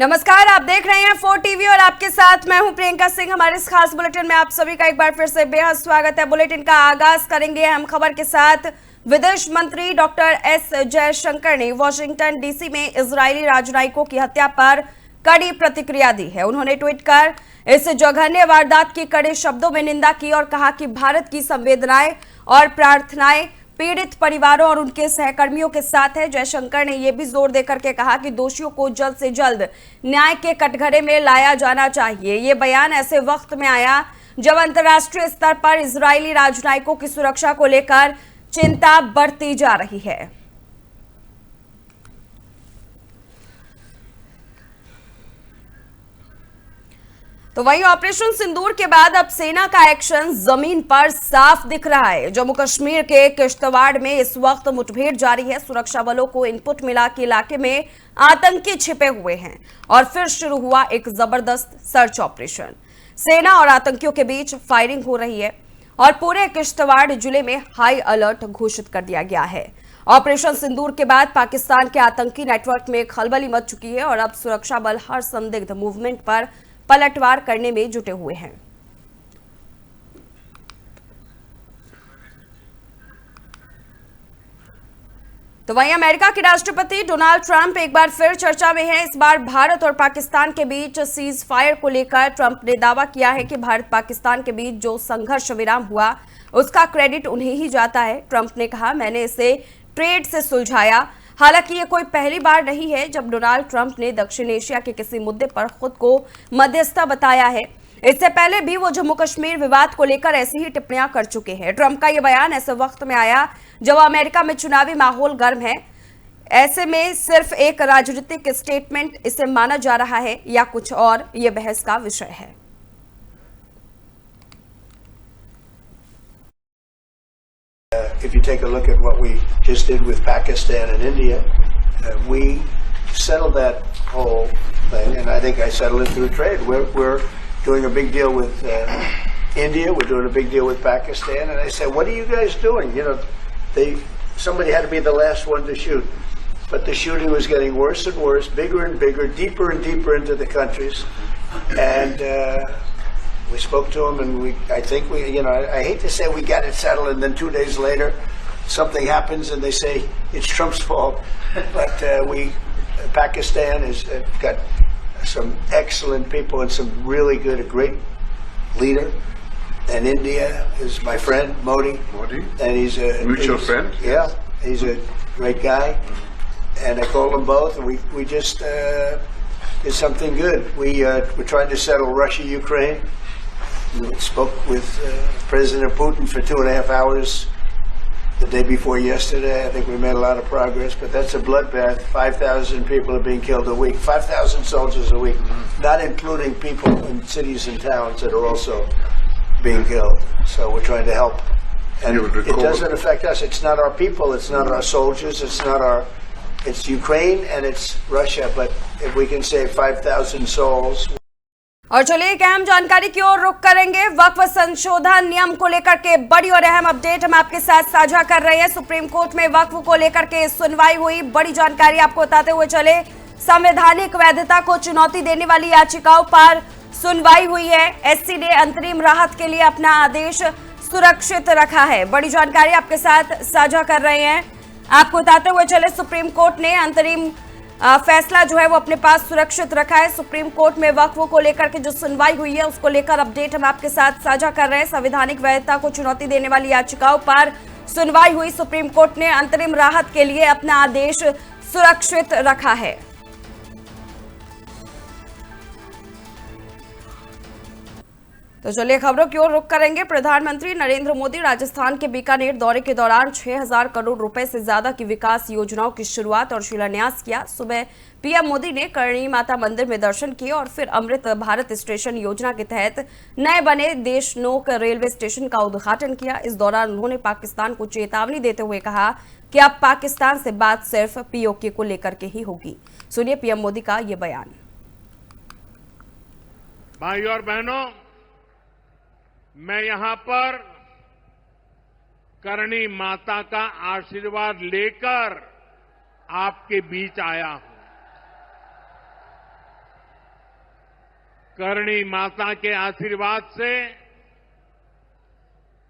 नमस्कार, आप देख रहे हैं 4 टीवी और आपके साथ मैं हूं प्रियंका सिंह। हमारे इस खास बुलेटिन में आप सभी का एक बार फिर से बेहद स्वागत है। बुलेटिन का आगाज करेंगे अहम खबर के साथ। विदेश मंत्री डॉक्टर एस जयशंकर ने वॉशिंगटन डीसी में इजरायली राजनयिकों की हत्या पर कड़ी प्रतिक्रिया दी है। उन्होंने ट्वीट कर इस जघन्य वारदात की कड़े शब्दों में निंदा की और कहा कि भारत की संवेदनाएं और प्रार्थनाएं पीड़ित परिवारों और उनके सहकर्मियों के साथ है। जयशंकर ने यह भी जोर देकर के कहा कि दोषियों को जल्द से जल्द न्याय के कटघरे में लाया जाना चाहिए। ये बयान ऐसे वक्त में आया जब अंतर्राष्ट्रीय स्तर पर इजरायली राजनयिकों की सुरक्षा को लेकर चिंता बढ़ती जा रही है। तो वहीं ऑपरेशन सिंदूर के बाद अब सेना का एक्शन जमीन पर साफ दिख रहा है। जम्मू कश्मीर के किश्तवाड़ में इस वक्त मुठभेड़ जारी है। सुरक्षा बलों को इनपुट मिला कि इलाके में आतंकी छिपे हुए हैं और फिर शुरू हुआ एक जबरदस्त सर्च ऑपरेशन। सेना और आतंकियों के बीच फायरिंग हो रही है और पूरे किश्तवाड़ जिले में हाई अलर्ट घोषित कर दिया गया है। ऑपरेशन सिंदूर के बाद पाकिस्तान के आतंकी नेटवर्क में खलबली मच चुकी है और अब सुरक्षा बल हर संदिग्ध मूवमेंट पर पलटवार करने में जुटे हुए हैं। तो वहीं अमेरिका के राष्ट्रपति डोनाल्ड ट्रंप एक बार फिर चर्चा में हैं। इस बार भारत और पाकिस्तान के बीच सीज फायर को लेकर ट्रंप ने दावा किया है कि भारत पाकिस्तान के बीच जो संघर्ष विराम हुआ उसका क्रेडिट उन्हें ही जाता है। ट्रंप ने कहा, मैंने इसे ट्रेड से सुलझाया। हालांकि ये कोई पहली बार नहीं है जब डोनाल्ड ट्रंप ने दक्षिण एशिया के किसी मुद्दे पर खुद को मध्यस्थता बताया है। इससे पहले भी वो जम्मू कश्मीर विवाद को लेकर ऐसी ही टिप्पणियां कर चुके हैं। ट्रंप का ये बयान ऐसे वक्त में आया जब अमेरिका में चुनावी माहौल गर्म है। ऐसे में सिर्फ एक राजनीतिक स्टेटमेंट इसे माना जा रहा है या कुछ और, ये बहस का विषय है। If you take a look at what we just did with Pakistan and India, we settled that whole thing, and I think I settled it through trade. We're doing a big deal with India. We're doing a big deal with Pakistan, and I said, "What are you guys doing?" You know, somebody had to be the last one to shoot, but the shooting was getting worse and worse, bigger and bigger, deeper and deeper into the countries, and we spoke to them, and I think we, I hate to say we got it settled, and then 2 days later, something happens, and they say it's Trump's fault. But Pakistan has got some excellent people and some really good, a great leader. And India is my friend Modi, and he's a mutual friend. Yeah, he's a great guy, and I called them both, and we just did something good. We're trying to settle Russia, Ukraine. We spoke with President Putin for 2.5 hours the day before yesterday. I think we made a lot of progress, but that's a bloodbath. 5,000 people are being killed a week, 5,000 soldiers a week, not including people in cities and towns that are also being killed. So we're trying to help. And it doesn't affect us. It's not our people. It's not our soldiers. It's Ukraine and it's Russia. But if we can save 5,000 souls. और चलिए एक अहम जानकारी की ओर रुख करेंगे। वक्फ संशोधन नियम को लेकर के बड़ी और अहम अपडेट हम आपके साथ साझा कर रहे हैं। सुप्रीम कोर्ट में वक्फ को लेकर के सुनवाई हुई। बड़ी जानकारी आपको बताते हुए चले, संवैधानिक वैधता को चुनौती देने वाली याचिकाओं पर सुनवाई हुई है। एससी ने अंतरिम राहत के लिए अपना आदेश सुरक्षित रखा है। बड़ी जानकारी आपके साथ साझा कर रहे हैं। आपको बताते हुए चले, सुप्रीम कोर्ट ने अंतरिम फैसला जो है वो अपने पास सुरक्षित रखा है। सुप्रीम कोर्ट में वक्फ को लेकर के जो सुनवाई हुई है उसको लेकर अपडेट हम आपके साथ साझा कर रहे हैं। संवैधानिक वैधता को चुनौती देने वाली याचिकाओं पर सुनवाई हुई। सुप्रीम कोर्ट ने अंतरिम राहत के लिए अपना आदेश सुरक्षित रखा है। तो चलिए खबरों की ओर रुख करेंगे। प्रधानमंत्री नरेंद्र मोदी राजस्थान के बीकानेर दौरे के दौरान 6,000 करोड़ रुपए से ज्यादा की विकास योजनाओं की शुरुआत और शिलान्यास किया। सुबह पीएम मोदी ने करणी माता मंदिर में दर्शन किए और फिर अमृत भारत स्टेशन योजना के तहत नए बने देशनोक रेलवे स्टेशन का उद्घाटन किया। इस दौरान उन्होंने पाकिस्तान को चेतावनी देते हुए कहा कि अब पाकिस्तान से बात सिर्फ पीओके को लेकर के ही होगी। सुनिए पीएम मोदी का ये बयान। भाई और बहनों, मैं यहां पर करणी माता का आशीर्वाद लेकर आपके बीच आया हूं। करणी माता के आशीर्वाद से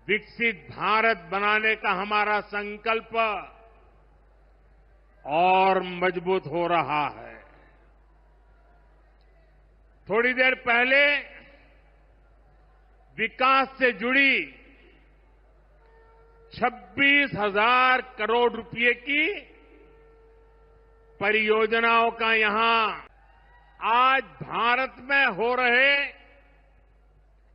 विकसित भारत बनाने का हमारा संकल्प और मजबूत हो रहा है। थोड़ी देर पहले विकास से जुड़ी 26,000 करोड़ रुपए की परियोजनाओं का यहां आज भारत में हो रहे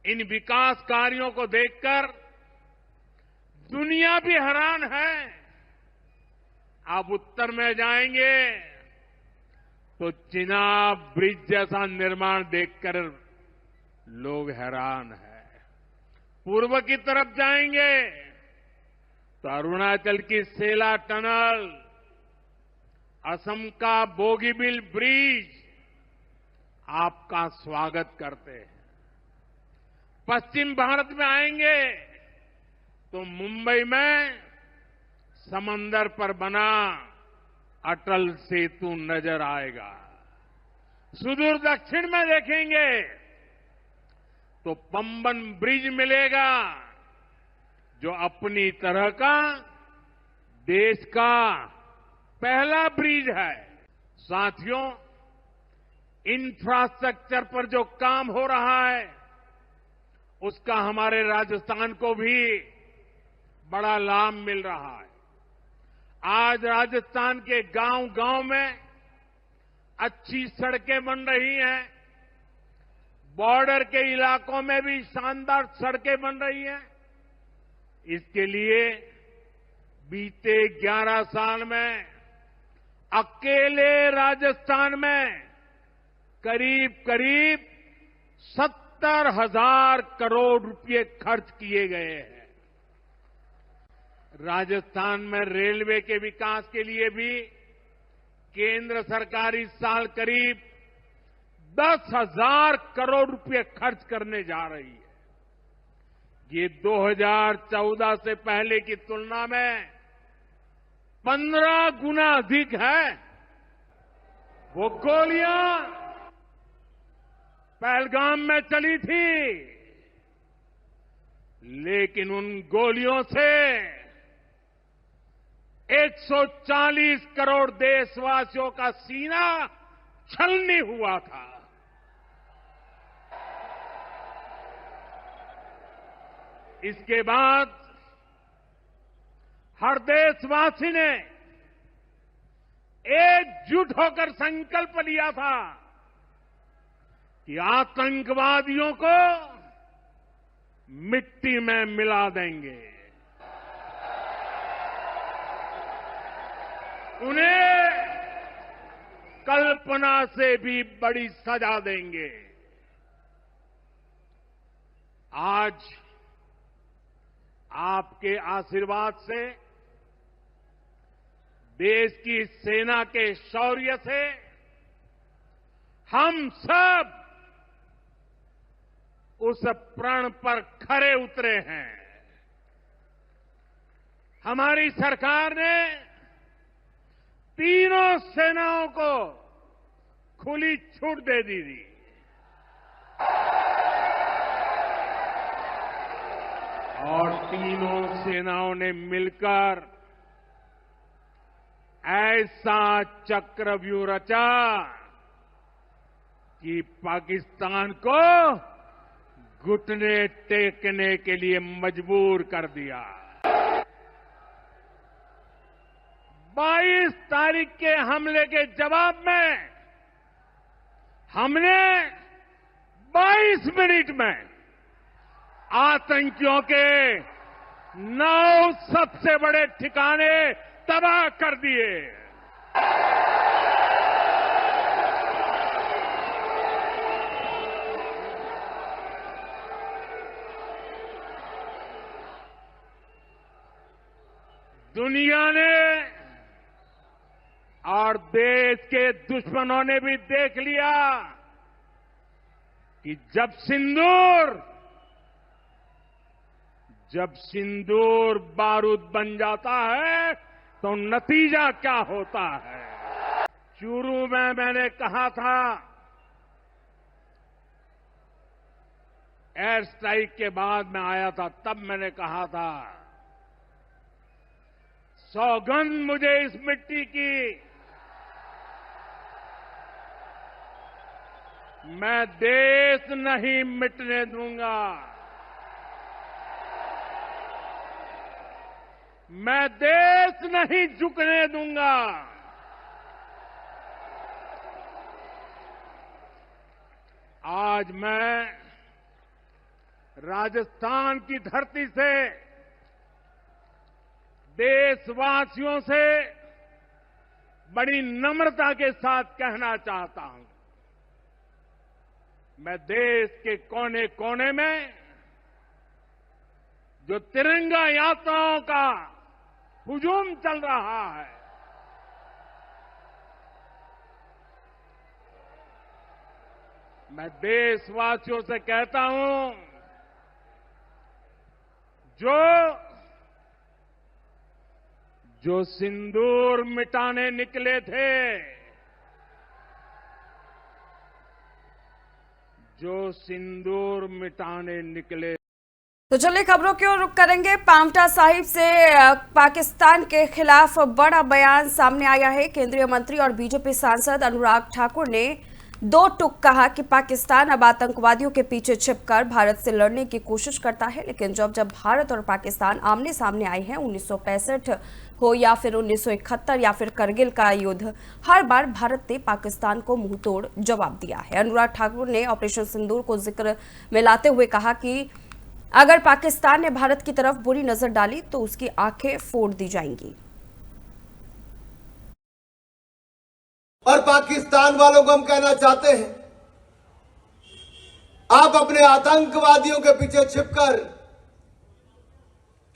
इन विकास कार्यों को देखकर दुनिया भी हैरान है। आप उत्तर में जाएंगे तो चिनाब ब्रिज जैसा निर्माण देखकर लोग हैरान हैं। पूर्व की तरफ जाएंगे तो अरुणाचल की सेला टनल, असम का बोगीबिल ब्रिज आपका स्वागत करते हैं। पश्चिम भारत में आएंगे तो मुंबई में समंदर पर बना अटल सेतु नजर आएगा। सुदूर दक्षिण में देखेंगे तो पंबन ब्रिज मिलेगा, जो अपनी तरह का देश का पहला ब्रिज है। साथियों, इंफ्रास्ट्रक्चर पर जो काम हो रहा है उसका हमारे राजस्थान को भी बड़ा लाभ मिल रहा है। आज राजस्थान के गांव-गांव में अच्छी सड़कें बन रही हैं। बॉर्डर के इलाकों में भी शानदार सड़कें बन रही हैं। इसके लिए बीते 11 साल में अकेले राजस्थान में करीब 70,000 करोड़ रुपए खर्च किए गए हैं। राजस्थान में रेलवे के विकास के लिए भी केंद्र सरकार इस साल करीब 10,000 करोड़ रुपए खर्च करने जा रही है। ये 2014 से पहले की तुलना में 15 गुना अधिक है। वो गोलियां पहलगाम में चली थी, लेकिन उन गोलियों से 140 करोड़ देशवासियों का सीना छलनी हुआ था। इसके बाद हर देशवासी ने एकजुट होकर संकल्प लिया था कि आतंकवादियों को मिट्टी में मिला देंगे, उन्हें कल्पना से भी बड़ी सजा देंगे। आज आपके आशीर्वाद से, देश की सेना के शौर्य से हम सब उस प्रण पर खरे उतरे हैं। हमारी सरकार ने तीनों सेनाओं को खुली छूट दे दी थी। और तीनों सेनाओं ने मिलकर ऐसा चक्रव्यूह रचा कि पाकिस्तान को घुटने टेकने के लिए मजबूर कर दिया। 22 तारीख के हमले के जवाब में हमने 22 मिनट में आतंकियों के 9 सबसे बड़े ठिकाने तबाह कर दिए। दुनिया ने और देश के दुश्मनों ने भी देख लिया कि जब सिंदूर बारूद बन जाता है तो नतीजा क्या होता है। शुरू में मैंने कहा था एयर स्ट्राइक के बाद मैं आया था, तब मैंने कहा था, सौगंध मुझे इस मिट्टी की, मैं देश नहीं मिटने दूंगा, मैं देश नहीं झुकने दूंगा। आज मैं राजस्थान की धरती से देशवासियों से बड़ी नम्रता के साथ कहना चाहता हूं, मैं देश के कोने कोने में जो तिरंगा यात्राओं का हुजूम चल रहा है, मैं देशवासियों से कहता हूं, जो सिंदूर मिटाने निकले थे, जो सिंदूर मिटाने निकले। तो चलिए खबरों की ओर रुख करेंगे। पांवटा साहिब से पाकिस्तान के खिलाफ बड़ा बयान सामने आया है। केंद्रीय मंत्री और बीजेपी सांसद अनुराग ठाकुर ने दो टूक कहा कि पाकिस्तान अब आतंकवादियों के पीछे छिपकर भारत से लड़ने की कोशिश करता है, लेकिन जब भारत और पाकिस्तान आमने सामने आए हैं, 1965 हो या फिर 1971 या फिर करगिल का युद्ध, हर बार भारत ने पाकिस्तान को मुंहतोड़ जवाब दिया है। अनुराग ठाकुर ने ऑपरेशन सिंदूर को जिक्र में लाते हुए कहा कि अगर पाकिस्तान ने भारत की तरफ बुरी नजर डाली तो उसकी आंखें फोड़ दी जाएंगी। और पाकिस्तान वालों को हम कहना चाहते हैं, आप अपने आतंकवादियों के पीछे छिपकर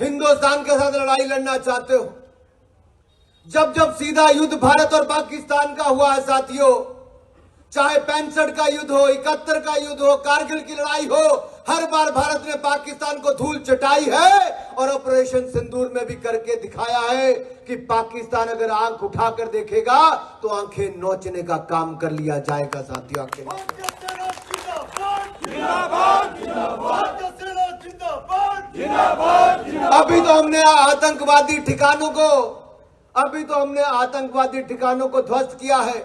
हिंदुस्तान के साथ लड़ाई लड़ना चाहते हो। जब सीधा युद्ध भारत और पाकिस्तान का हुआ है साथियों, चाहे 65 का युद्ध हो, 71 का युद्ध हो, कारगिल की लड़ाई हो, हर बार भारत ने पाकिस्तान को धूल चटाई है और ऑपरेशन सिंदूर में भी करके दिखाया है कि पाकिस्तान अगर आंख उठाकर देखेगा तो आंखें नोचने का काम कर लिया जाएगा साथियों। अभी तो हमने आतंकवादी ठिकानों को ध्वस्त किया है,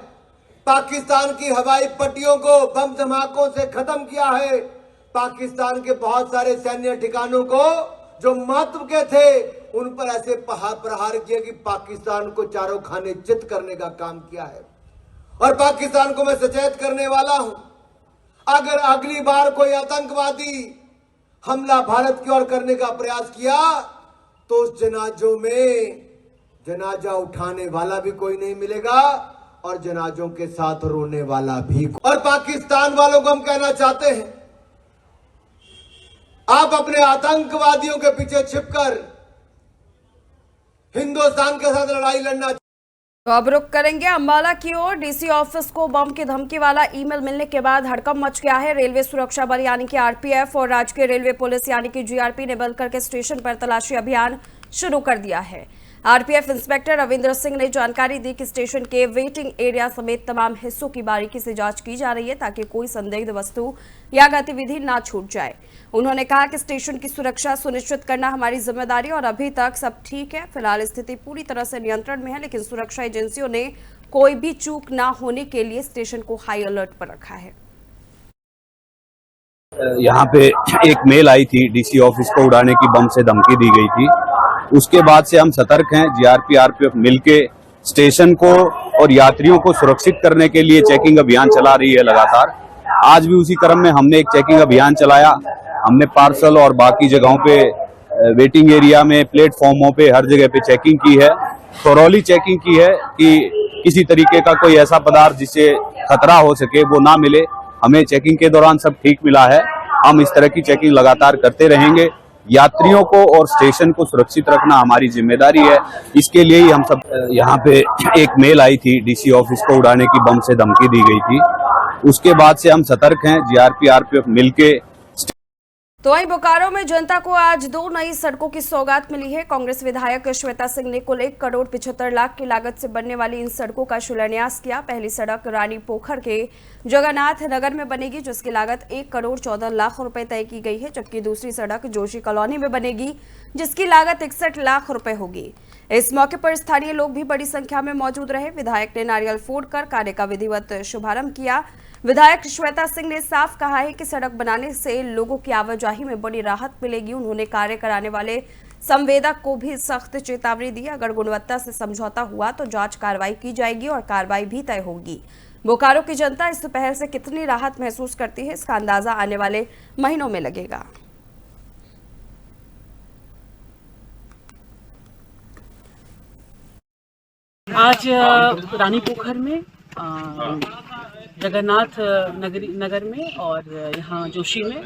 पाकिस्तान की हवाई पट्टियों को बम धमाकों से खत्म किया है, पाकिस्तान के बहुत सारे सैन्य ठिकानों को जो महत्व के थे उन पर ऐसे प्रहार किया कि पाकिस्तान को चारों खाने चित करने का काम किया है। और पाकिस्तान को मैं सचेत करने वाला हूं, अगर अगली बार कोई आतंकवादी हमला भारत की ओर करने का प्रयास किया तो उस जनाजों में जनाजा उठाने वाला भी कोई नहीं मिलेगा और जनाजों के साथ रोने वाला भी। और पाकिस्तान वालों को हम कहना चाहते हैं, आप अपने आतंकवादियों के पीछे छिपकर हिंदुस्तान के साथ लड़ाई लड़ना। तो अब रुख करेंगे अंबाला की ओर। डीसी ऑफिस को बम की धमकी वाला ईमेल मिलने के बाद हड़कंप मच गया है। रेलवे सुरक्षा बल यानी कि आरपीएफ और राजकीय रेलवे पुलिस यानी कि जीआरपी ने बंद करके स्टेशन पर तलाशी अभियान शुरू कर दिया है। आरपीएफ इंस्पेक्टर रविंद्र सिंह ने जानकारी दी कि स्टेशन के वेटिंग एरिया समेत तमाम हिस्सों की बारीकी से जांच की जा रही है ताकि कोई संदिग्ध वस्तु या गतिविधि ना छूट जाए। उन्होंने कहा कि स्टेशन की सुरक्षा सुनिश्चित करना हमारी जिम्मेदारी और अभी तक सब ठीक है। फिलहाल स्थिति पूरी तरह से नियंत्रण में है, लेकिन सुरक्षा एजेंसियों ने कोई भी चूक ना होने के लिए स्टेशन को हाई अलर्ट पर रखा है। यहाँ पे एक मेल आई थी, डीसी ऑफिस को उड़ाने की बम से धमकी दी गई थी। उसके बाद से हम सतर्क हैं। जीआरपी आरपीएफ मिलके स्टेशन को और यात्रियों को सुरक्षित करने के लिए चेकिंग अभियान चला रही है लगातार। आज भी उसी क्रम में हमने एक चेकिंग अभियान चलाया। हमने पार्सल और बाकी जगहों पे वेटिंग एरिया में, प्लेटफॉर्मों पे, हर जगह पे चेकिंग की है, थोरोली चेकिंग की है कि किसी तरीके का कोई ऐसा पदार्थ जिससे खतरा हो सके वो ना मिले। हमें चेकिंग के दौरान सब ठीक मिला है। हम इस तरह की चेकिंग लगातार करते रहेंगे। यात्रियों को और स्टेशन को सुरक्षित रखना हमारी जिम्मेदारी है। इसके लिए ही हम सब यहाँ पे एक मेल आई थी, डीसी ऑफिस को उड़ाने की बम से धमकी दी गई थी। उसके बाद से हम सतर्क हैं। जीआरपी आरपीएफ मिलके तो वहीं बोकारो में जनता को आज 2 नई सड़कों की सौगात मिली है। कांग्रेस विधायक श्वेता सिंह ने कुल 1 करोड़ 75 लाख की लागत से बनने वाली इन सड़कों का शिलान्यास किया। पहली सड़क रानी पोखर के जगन्नाथ नगर में बनेगी, जिसकी लागत 1 करोड़ 14 लाख रुपए तय की गई है, जबकि दूसरी सड़क जोशी कॉलोनी में बनेगी, जिसकी लागत 61 लाख रुपए होगी। इस मौके पर स्थानीय लोग भी बड़ी संख्या में मौजूद रहे। विधायक ने नारियल फोड़कर कार्य का विधिवत शुभारंभ किया। विधायक श्वेता सिंह ने साफ कहा है कि सड़क बनाने से लोगों की आवाजाही में बड़ी राहत मिलेगी। उन्होंने कार्य कराने वाले संवेदक को भी सख्त चेतावनी दी, अगर गुणवत्ता से समझौता हुआ तो जांच कार्रवाई की जाएगी और कार्रवाई भी तय होगी। बोकारो की जनता इस पहल से कितनी राहत महसूस करती है, इसका अंदाजा आने वाले महीनों में लगेगा। आज रानी पोखर में, जगन्नाथ नगर में और यहाँ जोशी में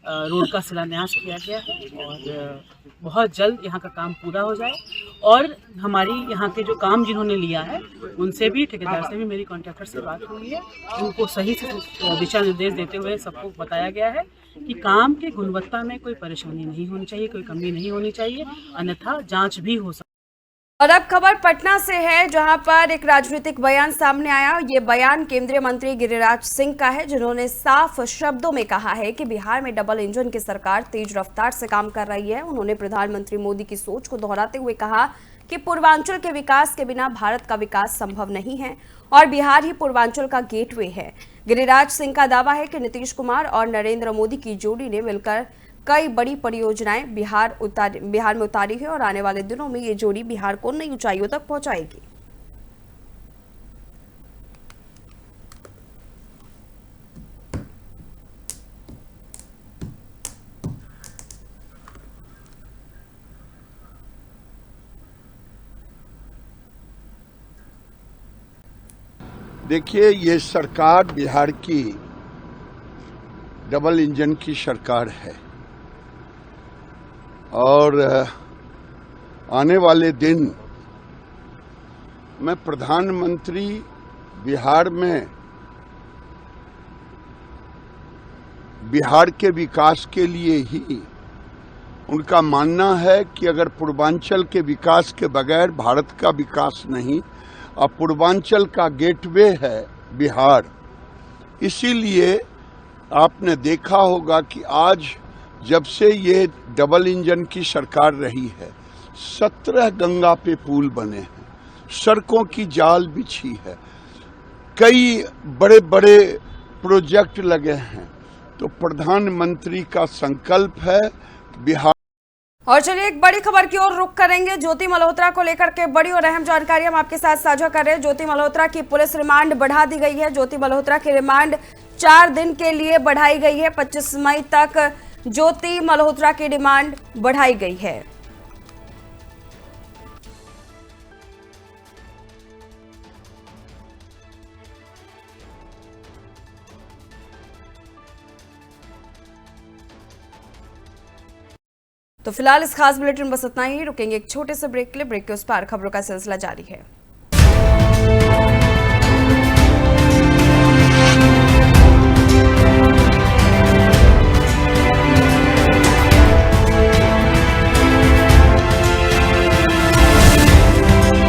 रोड का शिलान्यास किया गया है और बहुत जल्द यहाँ का काम पूरा हो जाए। और हमारी यहाँ के जो काम जिन्होंने लिया है उनसे भी, ठेकेदार से भी मेरी कॉन्ट्रैक्टर से बात हुई है। उनको सही से दिशा निर्देश देते हुए सबको बताया गया है कि काम की गुणवत्ता में कोई परेशानी नहीं होनी चाहिए, कोई कमी नहीं होनी चाहिए, अन्यथा जाँच भी हो सकती है। और अब खबर पटना से है, जहां पर एक राजनीतिक बयान सामने आया। ये बयान केंद्रीय मंत्री गिरिराज सिंह का है, जिन्होंने साफ शब्दों में कहा है कि बिहार में डबल इंजन की सरकार तेज रफ्तार से काम कर रही है। उन्होंने प्रधानमंत्री मोदी की सोच को दोहराते हुए कहा कि पूर्वांचल के विकास के बिना भारत का विकास संभव नहीं है और बिहार ही पूर्वांचल का गेटवे है। गिरिराज सिंह का दावा है कि नीतीश कुमार और नरेंद्र मोदी की जोड़ी ने मिलकर कई बड़ी परियोजनाएं बिहार में उतारी है और आने वाले दिनों में ये जोड़ी बिहार को नई ऊंचाइयों तक पहुंचाएगी। देखिए, ये सरकार बिहार की डबल इंजन की सरकार है और आने वाले दिन में प्रधानमंत्री बिहार में बिहार के विकास के लिए ही, उनका मानना है कि अगर पूर्वांचल के विकास के बगैर भारत का विकास नहीं, और पूर्वांचल का गेटवे है बिहार। इसीलिए आपने देखा होगा कि आज जब से ये डबल इंजन की सरकार रही है, 17 गंगा पे पुल बने हैं, सड़कों की जाल बिछी है, कई बड़े बड़े प्रोजेक्ट लगे हैं। तो प्रधानमंत्री का संकल्प है बिहार। और चलिए एक बड़ी खबर की ओर रुख करेंगे। ज्योति मल्होत्रा को लेकर के बड़ी और अहम जानकारी हम आपके साथ साझा कर रहे हैं। ज्योति मल्होत्रा की पुलिस रिमांड बढ़ा दी गई है। ज्योति मल्होत्रा की रिमांड 4 दिन के लिए बढ़ाई गई है। 25 मई तक ज्योति मल्होत्रा की डिमांड बढ़ाई गई है। तो फिलहाल इस खास बुलेटिन बस इतना ही। रुकेंगे एक छोटे से ब्रेक के लिए। ब्रेक के उस पार खबरों का सिलसिला जारी है।